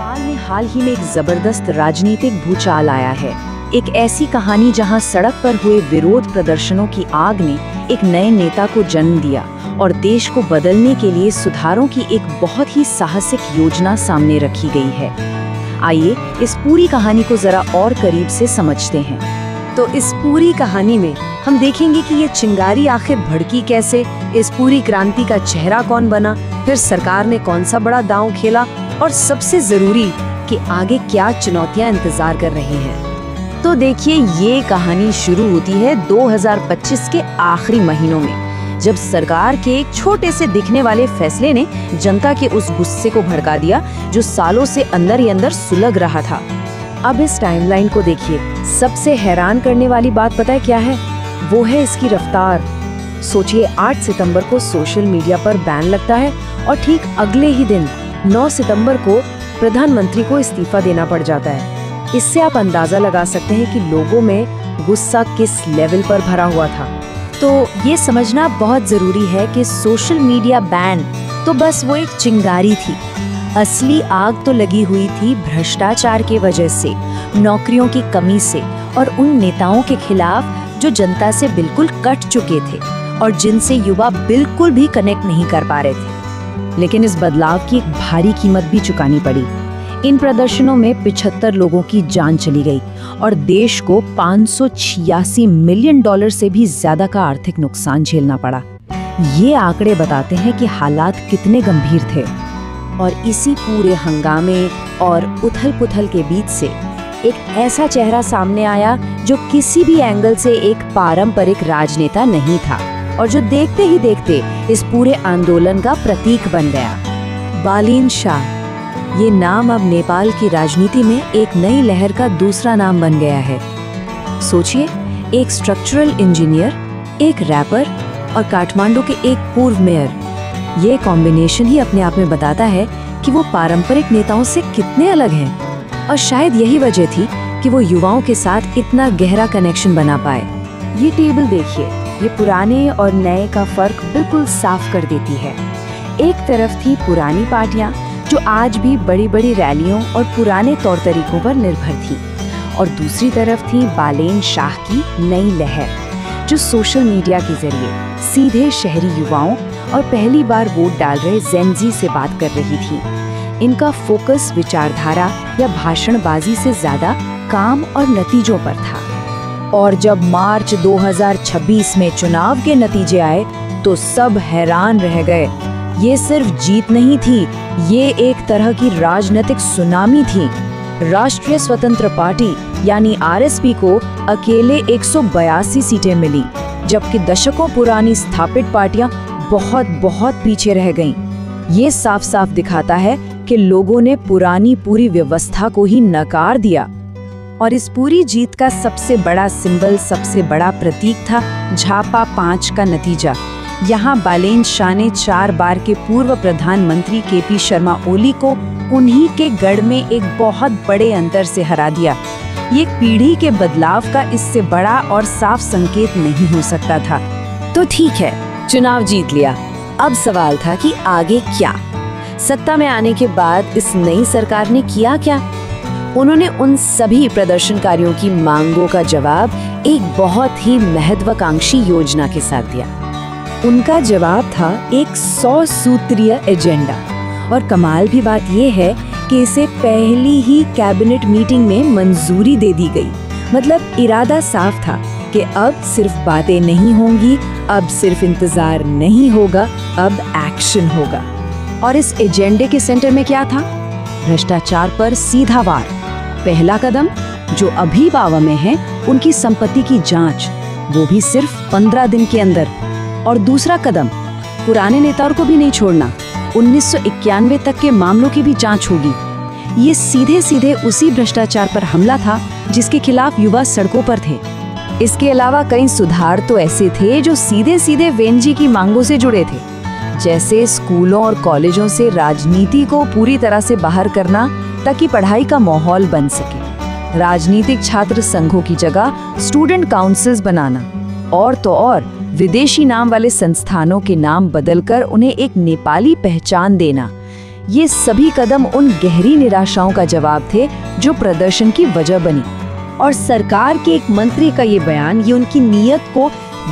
नेपाल में हाल ही में एक जबरदस्त राजनीतिक भूचाल आया है। एक ऐसी कहानी जहां सड़क पर हुए विरोध प्रदर्शनों की आग ने एक नए नेता को जन्म दिया और देश को बदलने के लिए सुधारों की एक बहुत ही साहसिक योजना सामने रखी गई है। आइए इस पूरी कहानी को जरा और करीब से समझते हैं। तो इस पूरी कहानी में हम देखेंगे कि ये चिंगारी आखिर भड़की कैसे, इस पूरी क्रांति का चेहरा कौन बना, फिर सरकार ने कौन सा बड़ा दांव खेला और सबसे जरूरी कि आगे क्या चुनौतियां इंतजार कर रही हैं। तो देखिए, ये कहानी शुरू होती है 2025 के आखिरी महीनों में, जब सरकार के एक छोटे से दिखने वाले फैसले ने जनता के उस गुस्से को भड़का दिया जो सालों से अंदर ही अंदर सुलग रहा था। अब इस टाइमलाइन को देखिए। सबसे हैरान करने वाली बात पता है क्या है? वो है इसकी रफ्तार। सोचिए, 8 सितंबर को सोशल मीडिया पर बैन लगता है और ठीक अगले ही दिन 9 सितंबर को प्रधानमंत्री को इस्तीफा देना पड़ जाता है। इससे आप अंदाजा लगा सकते हैं कि लोगों में गुस्सा किस लेवल पर भरा हुआ था। तो ये समझना बहुत जरूरी है कि सोशल मीडिया बैन तो बस वो एक चिंगारी थी। असली आग तो लगी हुई थी भ्रष्टाचार के वजह से, नौकरियों की कमी से और उन नेताओं के खिलाफ जो जनता से बिल्कुल कट चुके थे और जिनसे युवा बिल्कुल भी कनेक्ट नहीं कर पा रहे थे। लेकिन इस बदलाव की एक भारी कीमत भी चुकानी पड़ी। इन प्रदर्शनों में 75 लोगों की जान चली गई और देश को $586 मिलियन से भी ज्यादा का आर्थिक नुकसान झेलना पड़ा। ये आंकड़े बताते हैं कि हालात कितने गंभीर थे। और इसी पूरे हंगामे और उथल-पुथल के बीच से एक ऐसा चेहरा सामने आया जो किसी भी एंगल से एक पारंपरिक राजनेता नहीं था और जो देखते ही देखते इस पूरे आंदोलन का प्रतीक बन गया। बालेन शाह, ये नाम अब नेपाल की राजनीति में एक नई लहर का दूसरा नाम बन गया है। सोचिए, एक स्ट्रक्चरल इंजीनियर, एक रैपर और काठमांडू के एक पूर्व मेयर। ये कॉम्बिनेशन ही अपने आप में बताता है कि वो पारंपरिक नेताओं से कितने अलग हैं। और शायद यही वजह थी कि वो युवाओं के साथ इतना गहरा कनेक्शन बना पाए। ये टेबल देखिए, ये पुराने और नए का फर्क बिल्कुल साफ कर देती है। एक तरफ थी पुरानी पार्टियां जो आज भी बड़ी बड़ी रैलियों और पुराने तौर तरीकों पर निर्भर थी, और दूसरी तरफ थी बालेन शाह की नई लहर जो सोशल मीडिया के जरिए सीधे शहरी युवाओं और पहली बार वोट डाल रहे जेन-ज़ी से बात कर रही थी। इनका फोकस विचारधारा या भाषणबाजी से ज्यादा काम और नतीजों पर था। और जब मार्च 2026 में चुनाव के नतीजे आए तो सब हैरान रह गए। ये सिर्फ जीत नहीं थी, ये एक तरह की राजनीतिक सुनामी थी। राष्ट्रीय स्वतंत्र पार्टी यानी आरएसपी को अकेले 182 सीटें मिली, जबकि दशकों पुरानी स्थापित पार्टियां बहुत पीछे रह गईं। ये साफ साफ दिखाता है कि लोगों ने पुरानी पूरी व्यवस्था को ही नकार दिया। और इस पूरी जीत का सबसे बड़ा सिंबल, सबसे बड़ा प्रतीक था झापा 5 का नतीजा। यहाँ बालेन शाह ने 4 बार के पूर्व प्रधानमंत्री केपी शर्मा ओली को उन्हीं के गढ़ में एक बहुत बड़े अंतर से हरा दिया। ये पीढ़ी के बदलाव का इससे बड़ा और साफ संकेत नहीं हो सकता था। तो ठीक है, चुनाव जीत लिया। अब सवाल था कि आगे क्या? सत्ता में आने के बाद इस नई सरकार ने किया क्या? उन्होंने उन सभी प्रदर्शनकारियों की मांगों का जवाब एक बहुत ही महत्वाकांक्षी योजना के साथ दिया। उनका जवाब था एक 100 सूत्रीय एजेंडा। और कमाल भी बात यह है कि इसे पहली ही कैबिनेट मीटिंग में मंजूरी दे दी गई। मतलब इरादा साफ था कि अब सिर्फ बातें नहीं होंगी, अब सिर्फ इंतजार नहीं होगा, अब एक्शन होगा। और इस एजेंडे के सेंटर में क्या था? भ्रष्टाचार पर सीधा वार। पहला कदम, जो अभी बावा में है, उनकी संपत्ति की जांच, वो भी सिर्फ 15 दिन के अंदर। और दूसरा कदम, पुराने नेताओं को भी नहीं छोड़ना, 1991 तक के मामलों की भी जांच होगी। ये सीधे सीधे उसी भ्रष्टाचार पर हमला था जिसके खिलाफ युवा सड़कों पर थे। इसके अलावा कई सुधार तो ऐसे थे जो सीधे सीधे वेनजी की मांगों से जुड़े थे, जैसे स्कूलों और कॉलेजों से राजनीति को पूरी तरह से बाहर करना ताकि पढ़ाई का माहौल बन सके, राजनीतिक छात्र संघों की जगह स्टूडेंट काउंसिल्स बनाना, और तो और विदेशी नाम वाले संस्थानों के नाम बदलकर उन्हें एक नेपाली पहचान देना। ये सभी कदम उन गहरी निराशाओं का जवाब थे जो प्रदर्शन की वजह बनी। और सरकार के एक मंत्री का ये बयान ये उनकी नीयत को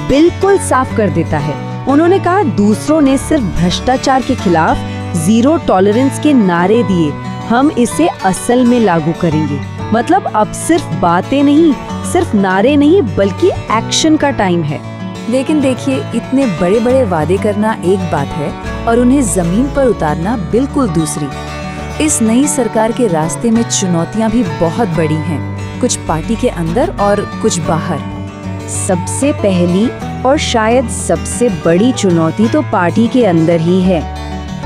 बिल्कुल साफ कर देता है। उन्होंने कहा, दूसरों ने सिर्फ भ्रष्टाचार के खिलाफ जीरो टॉलरेंस के नारे दिए, हम इसे असल में लागू करेंगे। मतलब अब सिर्फ बातें नहीं, सिर्फ नारे नहीं, बल्कि एक्शन का टाइम है। लेकिन देखिए, इतने बड़े बड़े वादे करना एक बात है और उन्हें जमीन पर उतारना बिल्कुल दूसरी। इस नई सरकार के रास्ते में चुनौतियां भी बहुत बड़ी हैं, कुछ पार्टी के अंदर और कुछ बाहर। सबसे पहली और शायद सबसे बड़ी चुनौती तो पार्टी के अंदर ही है।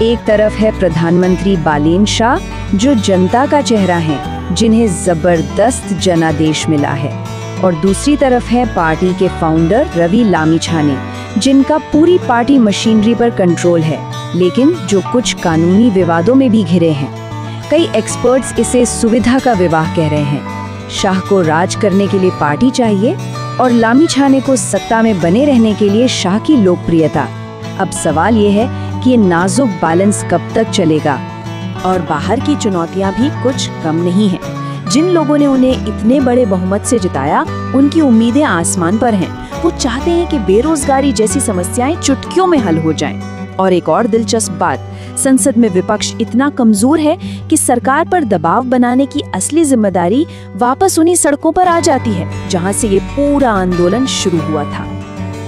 एक तरफ है प्रधानमंत्री बालेन शाह, जो जनता का चेहरा है, जिन्हें जबरदस्त जनादेश मिला है। और दूसरी तरफ है पार्टी के फाउंडर रवि लामिछाने, जिनका पूरी पार्टी मशीनरी पर कंट्रोल है, लेकिन जो कुछ कानूनी विवादों में भी घिरे हैं। कई एक्सपर्ट्स इसे सुविधा का विवाह कह रहे हैं। शाह को राज करने के लिए पार्टी चाहिए और लामिछाने को सत्ता में बने रहने के लिए शाह की लोकप्रियता। अब सवाल ये है कि ये नाजुक बैलेंस कब तक चलेगा। और बाहर की चुनौतियां भी कुछ कम नहीं हैं। जिन लोगों ने उन्हें इतने बड़े बहुमत से जिताया, उनकी उम्मीदें आसमान पर हैं। वो चाहते हैं कि बेरोजगारी जैसी समस्याएं चुटकियों में हल हो जाएं। और एक और दिलचस्प बात, संसद में विपक्ष इतना कमजोर है कि सरकार पर दबाव बनाने की असली जिम्मेदारी वापस उन्हीं सड़कों पर आ जाती है जहां से ये पूरा आंदोलन शुरू हुआ था।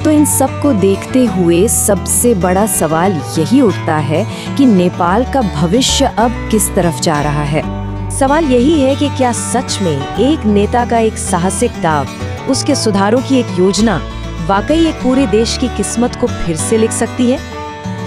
तो इन सब को देखते हुए सबसे बड़ा सवाल यही उठता है कि नेपाल का भविष्य अब किस तरफ जा रहा है। सवाल यही है कि क्या सच में एक नेता का एक साहसिक दाव, उसके सुधारों की एक योजना वाकई एक पूरे देश की किस्मत को फिर से लिख सकती है?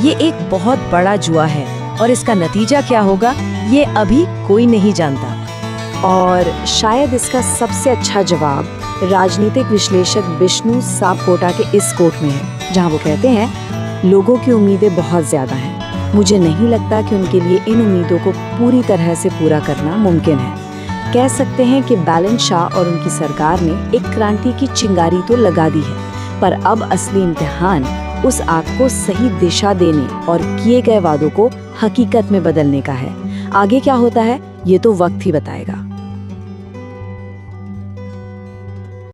ये एक बहुत बड़ा जुआ है और इसका नतीजा क्या होगा ये अभी कोई नहीं जानता। और शायद इसका सबसे अच्छा जवाब राजनीतिक विश्लेषक विष्णु सापकोटा के इस कोट में है, जहां वो कहते हैं, लोगों की उम्मीदें बहुत ज्यादा हैं। मुझे नहीं लगता कि उनके लिए इन उम्मीदों को पूरी तरह से पूरा करना मुमकिन है। कह सकते हैं कि बालेन शाह और उनकी सरकार ने एक क्रांति की चिंगारी तो लगा दी है, पर अब असली इम्तिहान उस आग को सही दिशा देने और किए गए वादों को हकीकत में बदलने का है। आगे क्या होता है ये तो वक्त ही बताएगा।